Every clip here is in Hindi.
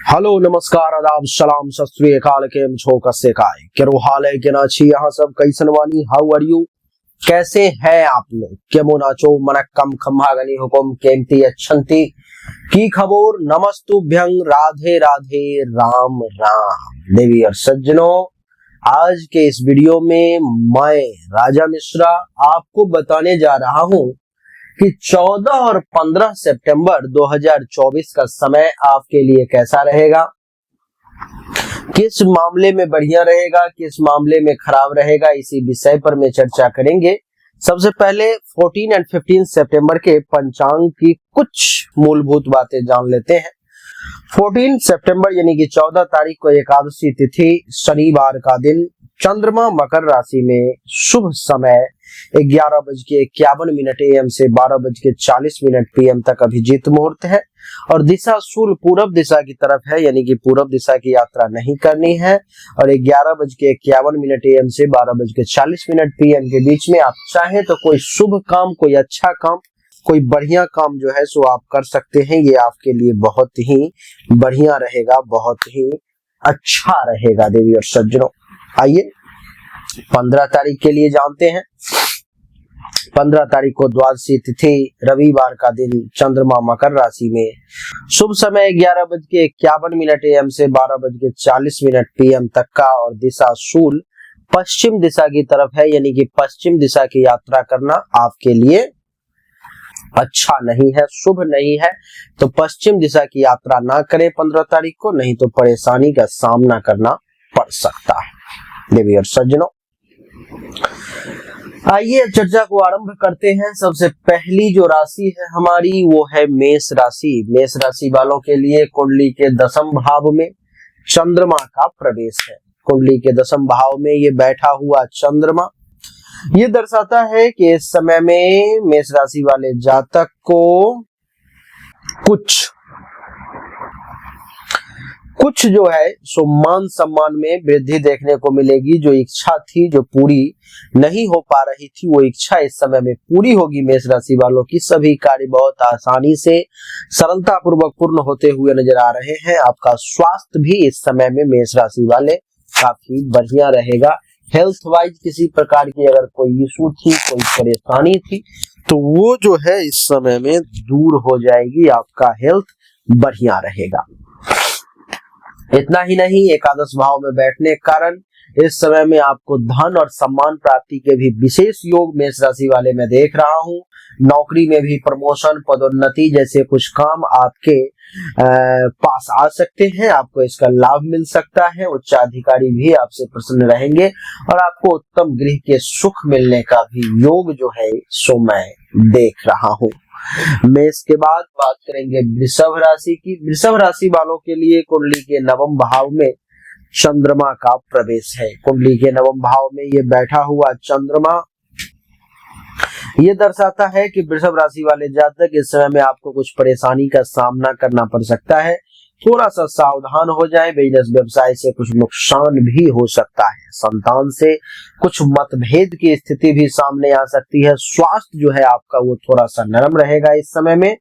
हेलो नमस्कार आदाब सलाम सत श्री अकाल केम छो कसे काय केरो हाल है के ना छी यहाँ सब कैसन वानी हाउ आर यू कैसे हैं आप लोग केमो नाचो मनक्कम खम्भागनी हुकुम केमती अच्छंती की खबर नमस्तुभ्यं राधे राधे राम राम देवी और सज्जनों। आज के इस वीडियो में मैं राजा मिश्रा आपको बताने जा रहा हूँ कि 14 और 15 सितंबर 2024 का समय आपके लिए कैसा रहेगा, किस मामले में बढ़िया रहेगा, किस मामले में खराब रहेगा, इसी विषय पर मैं चर्चा करेंगे। सबसे पहले 14 और 15 सितंबर के पंचांग की कुछ मूलभूत बातें जान लेते हैं। 14 सितंबर यानी कि 14 तारीख को एकादशी तिथि शनिवार का दिन, चंद्रमा मकर राशि में, शुभ समय 11:51 AM से 12:40 PM तक अभिजीत मुहूर्त है और दिशा शूल पूरब दिशा की तरफ है, यानी कि पूरब दिशा की यात्रा नहीं करनी है। और 11:51 AM से 12:40 PM के बीच में आप चाहें तो कोई शुभ काम, कोई अच्छा काम, कोई बढ़िया काम जो है सो आप कर सकते हैं। ये आपके लिए बहुत ही बढ़िया रहेगा, बहुत ही अच्छा रहेगा देवी और सज्जनों। आइए 15 तारीख के लिए जानते हैं। 15 तारीख को द्वादशी तिथि रविवार का दिन, चंद्रमा मकर राशि में, शुभ समय 11:51 AM से 12:40 PM तक का और दिशा शूल पश्चिम दिशा की तरफ है, यानी कि पश्चिम दिशा की यात्रा करना आपके लिए अच्छा नहीं है, शुभ नहीं है। तो पश्चिम दिशा की यात्रा ना करें 15 तारीख को, नहीं तो परेशानी का सामना करना पड़ सकता है देवी और सज्जनों। आइए चर्चा को आरंभ करते हैं। सबसे पहली जो राशि है हमारी वो है मेष राशि। मेष राशि वालों के लिए कुंडली के 10वें भाव में चंद्रमा का प्रवेश है। कुंडली के 10वें भाव में ये बैठा हुआ चंद्रमा ये दर्शाता है कि इस समय में मेष राशि वाले जातक को कुछ जो है सो मान सम्मान में वृद्धि देखने को मिलेगी। जो इच्छा थी, जो पूरी नहीं हो पा रही थी, वो इच्छा इस समय में पूरी होगी। मेष राशि वालों की सभी कार्य बहुत आसानी से सरलता पूर्वक पूर्ण होते हुए नजर आ रहे हैं। आपका स्वास्थ्य भी इस समय में मेष राशि वाले काफी बढ़िया रहेगा। हेल्थ वाइज किसी प्रकार की अगर कोई इशू थी, कोई परेशानी थी, तो वो जो है इस समय में दूर हो जाएगी। आपका हेल्थ बढ़िया रहेगा। इतना ही नहीं, एकादश भाव में बैठने के कारण इस समय में आपको धन और सम्मान प्राप्ति के भी विशेष योग मेष राशि वाले में देख रहा हूं। नौकरी में भी प्रमोशन, पदोन्नति जैसे कुछ काम आपके पास आ सकते हैं। आपको इसका लाभ मिल सकता है। उच्चाधिकारी भी आपसे प्रसन्न रहेंगे और आपको उत्तम गृह के सुख मिलने का भी योग जो है सो मैं देख रहा हूं। मेष के बाद बात करेंगे वृषभ राशि की। वृषभ राशि वालों के लिए कुंडली के 9वें भाव में चंद्रमा का प्रवेश है। कुंडली के 9वें भाव में ये बैठा हुआ चंद्रमा ये दर्शाता है कि वृषभ राशि वाले जातक इस समय में आपको कुछ परेशानी का सामना करना पड़ सकता है। थोड़ा सा सावधान हो जाएं। बिजनेस व्यवसाय से कुछ नुकसान भी हो सकता है। संतान से कुछ मतभेद की स्थिति भी सामने आ सकती है। स्वास्थ्य जो है आपका वो थोड़ा सा नरम रहेगा इस समय में।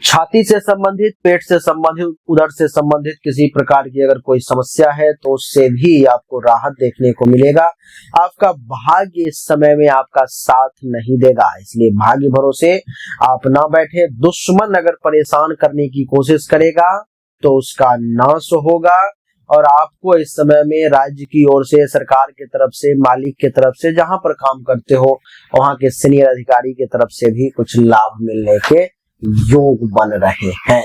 छाती से संबंधित, पेट से संबंधित, उदर से संबंधित किसी प्रकार की अगर कोई समस्या है तो उससे भी आपको राहत देखने को मिलेगा। आपका भाग्य इस समय में आपका साथ नहीं देगा, इसलिए भाग्य भरोसे आप ना बैठे। दुश्मन अगर परेशान करने की कोशिश करेगा तो उसका नाश होगा और आपको इस समय में राज्य की ओर से, सरकार की तरफ से, मालिक की तरफ से, जहां पर काम करते हो वहां के सीनियर अधिकारी की तरफ से भी कुछ लाभ मिलने के योग बन रहे हैं।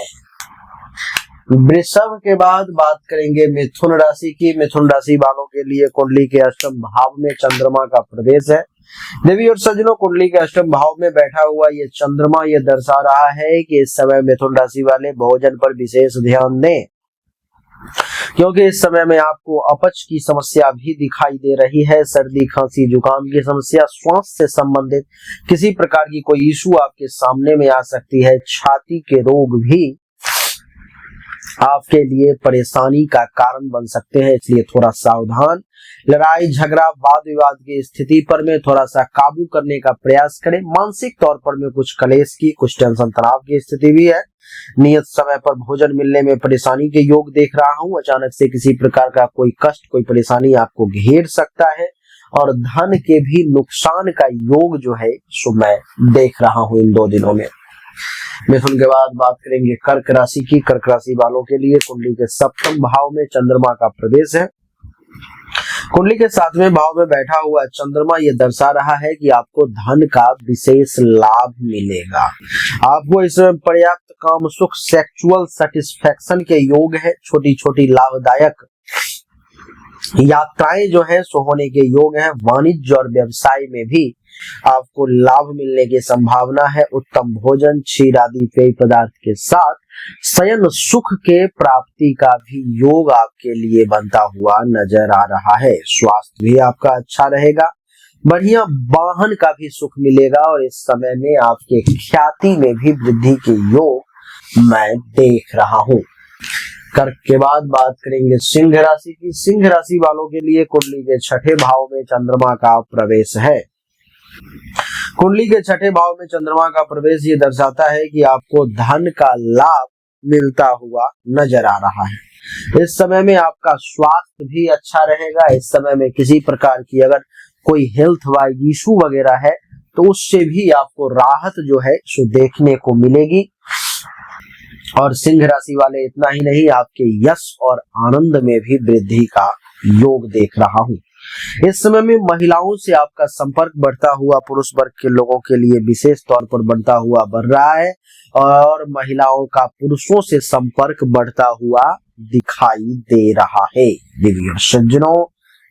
वृषभ के बाद बात करेंगे मिथुन राशि की। मिथुन राशि वालों के लिए कुंडली के 8वें भाव में चंद्रमा का प्रवेश है। देवी और सज्जनों, कुंडली के 8वें भाव में बैठा हुआ ये चंद्रमा ये दर्शा रहा है कि इस समय मिथुन राशि वाले भोजन पर विशेष ध्यान दें, क्योंकि इस समय में आपको अपच की समस्या भी दिखाई दे रही है। सर्दी, खांसी, जुकाम की समस्या, स्वास्थ्य से संबंधित किसी प्रकार की कोई इशू आपके सामने में आ सकती है। छाती के रोग भी आपके लिए परेशानी का कारण बन सकते हैं, इसलिए थोड़ा सावधान। लड़ाई झगड़ा वाद विवाद की स्थिति पर में थोड़ा सा काबू करने का प्रयास करें। मानसिक तौर पर में कुछ कलेश की, कुछ टेंशन तनाव की स्थिति भी है। नियत समय पर भोजन मिलने में परेशानी के योग देख रहा हूं। अचानक से किसी प्रकार का कोई कष्ट, कोई परेशानी आपको घेर सकता है और धन के भी नुकसान का योग जो है सो मैं देख रहा हूं इन 2 दिनों में। मिथुन के बाद बात करेंगे कर्क राशि की। कर्क राशि वालों के लिए कुंडली के 7वें भाव में चंद्रमा का प्रवेश है। कुंडली के 7वें भाव में बैठा हुआ चंद्रमा ये दर्शा रहा है कि आपको धन का विशेष लाभ मिलेगा। आपको इसमें पर्याप्त काम सुख, सेक्सुअल सेटिस्फेक्शन के योग है। छोटी छोटी लाभदायक यात्राएं जो है सो होने के योग है। वाणिज्य और व्यवसाय में भी आपको लाभ मिलने की संभावना है। उत्तम भोजन, क्षीर आदि पेय पदार्थ के साथ शयन सुख के प्राप्ति का भी योग आपके लिए बनता हुआ नजर आ रहा है। स्वास्थ्य भी आपका अच्छा रहेगा। बढ़िया वाहन का भी सुख मिलेगा और इस समय में आपके ख्याति में भी वृद्धि के योग मैं देख रहा हूँ। कर्क के बाद बात करेंगे सिंह राशि की। सिंह राशि वालों के लिए कुंडली के 6ठे भाव में चंद्रमा का प्रवेश है। कुंडली के 6ठे भाव में चंद्रमा का प्रवेश ये दर्शाता है कि आपको धन का लाभ मिलता हुआ नजर आ रहा है। इस समय में आपका स्वास्थ्य भी अच्छा रहेगा। इस समय में किसी प्रकार की अगर कोई हेल्थ वाइज इशू वगैरह है तो उससे भी आपको राहत जो है सो देखने को मिलेगी। और सिंह राशि वाले इतना ही नहीं, आपके यश और आनंद में भी वृद्धि का योग देख रहा हूँ। इस समय में महिलाओं से आपका संपर्क बढ़ता हुआ पुरुष वर्ग के लोगों के लिए विशेष तौर पर बढ़ता हुआ बढ़ रहा है और महिलाओं का पुरुषों से संपर्क बढ़ता हुआ दिखाई दे रहा है। देवी और सज्जनों,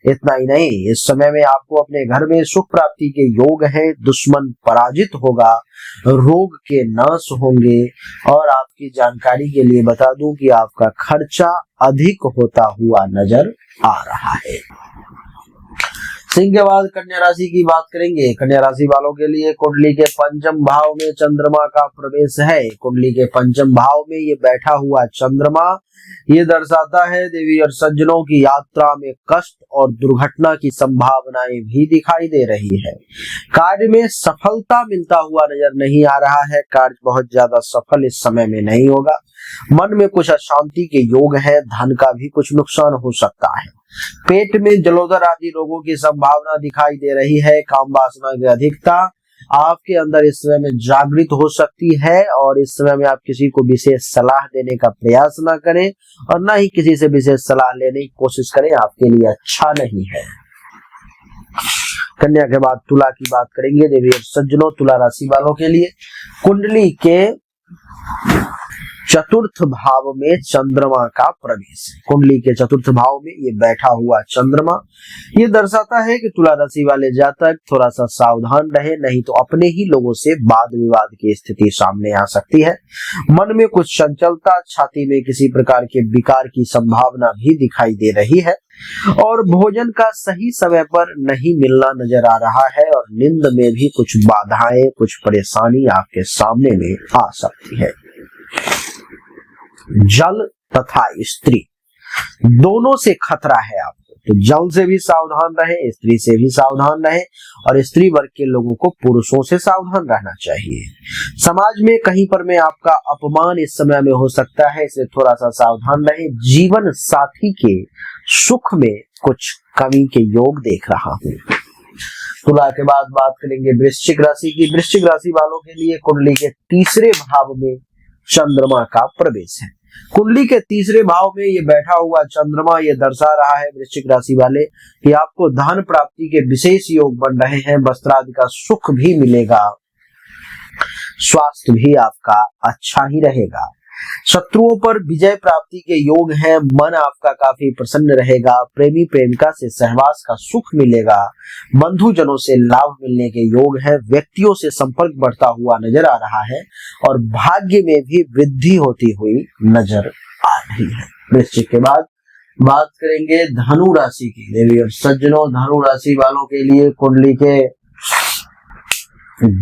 इतना ही नहीं, इस समय में आपको अपने घर में सुख प्राप्ति के योग है। दुश्मन पराजित होगा, रोग के नाश होंगे और आपकी जानकारी के लिए बता दूं कि आपका खर्चा अधिक होता हुआ नजर आ रहा है। सिंह के बाद कन्या राशि की बात करेंगे। कन्या राशि वालों के लिए कुंडली के 5वें भाव में चंद्रमा का प्रवेश है। कुंडली के 5वें भाव में ये बैठा हुआ चंद्रमा ये दर्शाता है देवी और सज्जनों की यात्रा में कष्ट और दुर्घटना की संभावनाएं भी दिखाई दे रही है। कार्य में सफलता मिलता हुआ नजर नहीं आ रहा है। कार्य बहुत ज्यादा सफल इस समय में नहीं होगा। मन में कुछ अशांति के योग है। धन का भी कुछ नुकसान हो सकता है। पेट में जलोदर आदि रोगों की संभावना दिखाई दे रही है। काम वासना की अधिकता आपके अंदर इस समय में जागृत हो सकती है और इस समय में आप किसी को विशेष सलाह देने का प्रयास ना करें और ना ही किसी से विशेष सलाह लेने की कोशिश करें, आपके लिए अच्छा नहीं है। कन्या के बाद तुला की बात करेंगे। देवी और सज्जनों, तुला राशि वालों के लिए कुंडली के 4th भाव में चंद्रमा का प्रवेश है। कुंडली के 4th भाव में ये बैठा हुआ चंद्रमा ये दर्शाता है कि तुला राशि वाले जातक थोड़ा सा सावधान रहे, नहीं तो अपने ही लोगों से वाद विवाद की स्थिति सामने आ सकती है। मन में कुछ चंचलता, छाती में किसी प्रकार के विकार की संभावना भी दिखाई दे रही है और भोजन का सही समय पर नहीं मिलना नजर आ रहा है और नींद में भी कुछ बाधाएं, कुछ परेशानी आपके सामने में आ सकती है। जल तथा स्त्री दोनों से खतरा है आपको, तो जल से भी सावधान रहे, स्त्री से भी सावधान रहे और स्त्री वर्ग के लोगों को पुरुषों से सावधान रहना चाहिए। समाज में कहीं पर में आपका अपमान इस समय में हो सकता है, इसलिए थोड़ा सा सावधान रहे। जीवन साथी के सुख में कुछ कमी के योग देख रहा हूँ। तुला के बाद बात करेंगे वृश्चिक राशि की। वृश्चिक राशि वालों के लिए कुंडली के 3रे भाव में चंद्रमा का प्रवेश है। कुंडली के 3रे भाव में ये बैठा हुआ चंद्रमा ये दर्शा रहा है वृश्चिक राशि वाले कि आपको धन प्राप्ति के विशेष योग बन रहे हैं। वस्त्र आदि का सुख भी मिलेगा, स्वास्थ्य भी आपका अच्छा ही रहेगा। शत्रुओं पर विजय प्राप्ति के योग हैं। मन आपका काफी प्रसन्न रहेगा। प्रेमी प्रेमिका से सहवास का सुख मिलेगा। बंधुजनों से लाभ मिलने के योग है। व्यक्तियों से संपर्क बढ़ता हुआ नजर आ रहा है और भाग्य में भी वृद्धि होती हुई नजर आ रही है। वृश्चिक के बाद बात करेंगे धनु राशि की। देवी और सज्जनों, धनु राशि वालों के लिए कुंडली के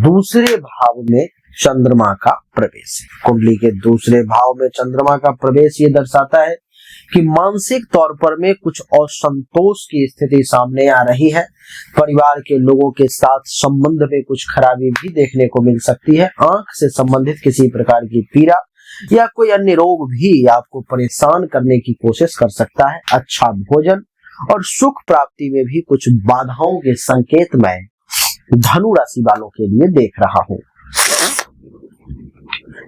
2रे भाव में चंद्रमा का प्रवेश है। कुंडली के दूसरे भाव में चंद्रमा का प्रवेश ये दर्शाता है कि मानसिक तौर पर में कुछ असंतोष की स्थिति सामने आ रही है। परिवार के लोगों के साथ संबंध में कुछ खराबी भी देखने को मिल सकती है। आंख से संबंधित किसी प्रकार की पीड़ा या कोई अन्य रोग भी आपको परेशान करने की कोशिश कर सकता है। अच्छा भोजन और सुख प्राप्ति में भी कुछ बाधाओं के संकेत मैं धनु राशि वालों के लिए देख रहा हूँ।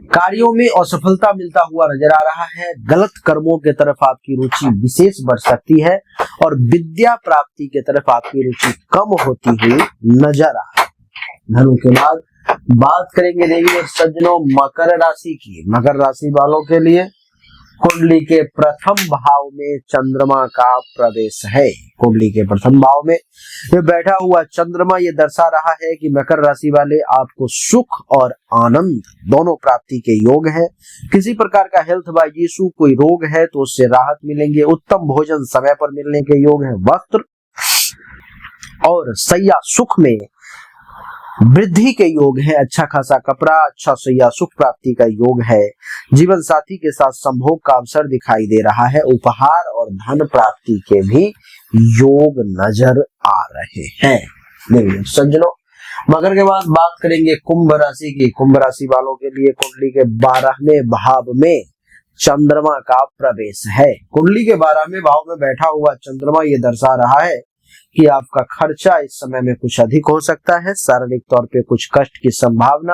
कार्यों में असफलता मिलता हुआ नजर आ रहा है। गलत कर्मों के तरफ आपकी रुचि विशेष बढ़ सकती है और विद्या प्राप्ति के तरफ आपकी रुचि कम होती हुई नजर आ रही है। धनु के बाद बात करेंगे देवी और सज्जनों मकर राशि की। मकर राशि वालों के लिए कुंडली के प्रथम भाव में चंद्रमा का प्रवेश है। कुंडली के प्रथम भाव में ये बैठा हुआ चंद्रमा ये दर्शा रहा है कि मकर राशि वाले आपको सुख और आनंद दोनों प्राप्ति के योग है। किसी प्रकार का हेल्थ बाय इशू कोई रोग है तो उससे राहत मिलेंगे। उत्तम भोजन समय पर मिलने के योग है। वस्त्र और सैया सुख में वृद्धि के योग है। अच्छा खासा कपड़ा, अच्छा सैया सुख प्राप्ति का योग है। जीवन साथी के साथ संभोग का अवसर दिखाई दे रहा है। उपहार और धन प्राप्ति के भी योग नजर आ रहे हैं। सज्जनों मकर के बाद बात करेंगे कुंभ राशि की। कुंभ राशि वालों के लिए कुंडली के 12वें भाव में चंद्रमा का प्रवेश है। कुंडली के 12वें भाव में बैठा हुआ चंद्रमा ये दर्शा रहा है कि आपका खर्चा इस समय में कुछ अधिक हो सकता है। शारीरिक तौर पे कुछ कष्ट की संभावना,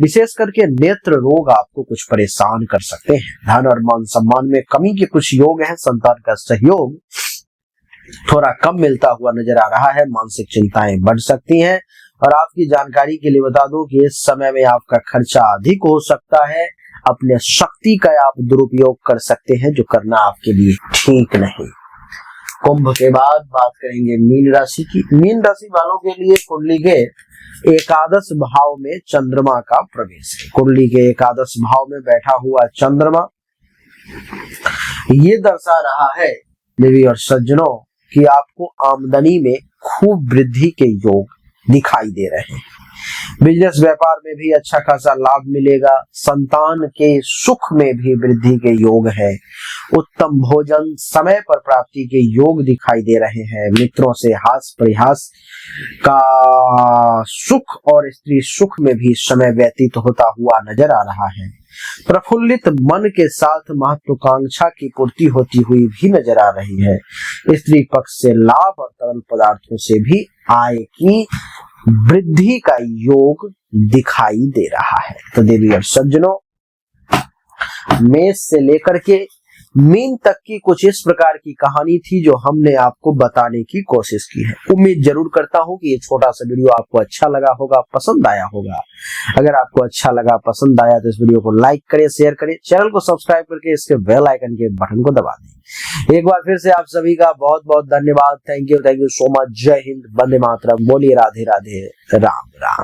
विशेष करके नेत्र रोग आपको कुछ परेशान कर सकते हैं। धन और मान सम्मान में कमी के कुछ योग है। संतान का सहयोग थोड़ा कम मिलता हुआ नजर आ रहा है। मानसिक चिंताएं बढ़ सकती हैं। और आपकी जानकारी के लिए बता दूं कि इस समय में आपका खर्चा अधिक हो सकता है। अपने शक्ति का आप दुरुपयोग कर सकते हैं जो करना आपके लिए ठीक नहीं। कुंभ के बाद बात करेंगे मीन राशि की। मीन राशि वालों के लिए कुंडली के एकादश भाव में चंद्रमा का प्रवेश है। कुंडली के एकादश भाव में बैठा हुआ चंद्रमा ये दर्शा रहा है देवी और सज्जनों कि आपको आमदनी में खूब वृद्धि के योग दिखाई दे रहे हैं। बिजनेस व्यापार में भी अच्छा खासा लाभ मिलेगा। संतान के सुख में भी वृद्धि के योग है। उत्तम भोजन समय पर प्राप्ति के योग दिखाई दे रहे हैं। मित्रों से हास परिहास का सुख और स्त्री सुख में भी समय व्यतीत होता हुआ नजर आ रहा है। प्रफुल्लित मन के साथ महत्वाकांक्षा की पूर्ति होती हुई भी नजर आ रही है। स्त्री पक्ष से लाभ और तरल पदार्थों से भी आय की वृद्धि का योग दिखाई दे रहा है। तो देवी और सज्जनों मेष से लेकर के मीन तक की कुछ इस प्रकार की कहानी थी जो हमने आपको बताने की कोशिश की है। उम्मीद जरूर करता हूं कि ये छोटा सा वीडियो आपको अच्छा लगा होगा, पसंद आया होगा। अगर आपको अच्छा लगा, पसंद आया तो इस वीडियो को लाइक करें, शेयर करें, चैनल को सब्सक्राइब करके इसके बेल आइकन के बटन को दबा दें। एक बार फिर से आप सभी का बहुत बहुत धन्यवाद। Thank you so much. जय हिंद, वंदे मातरम। बोलिए राधे राधे, राम राम।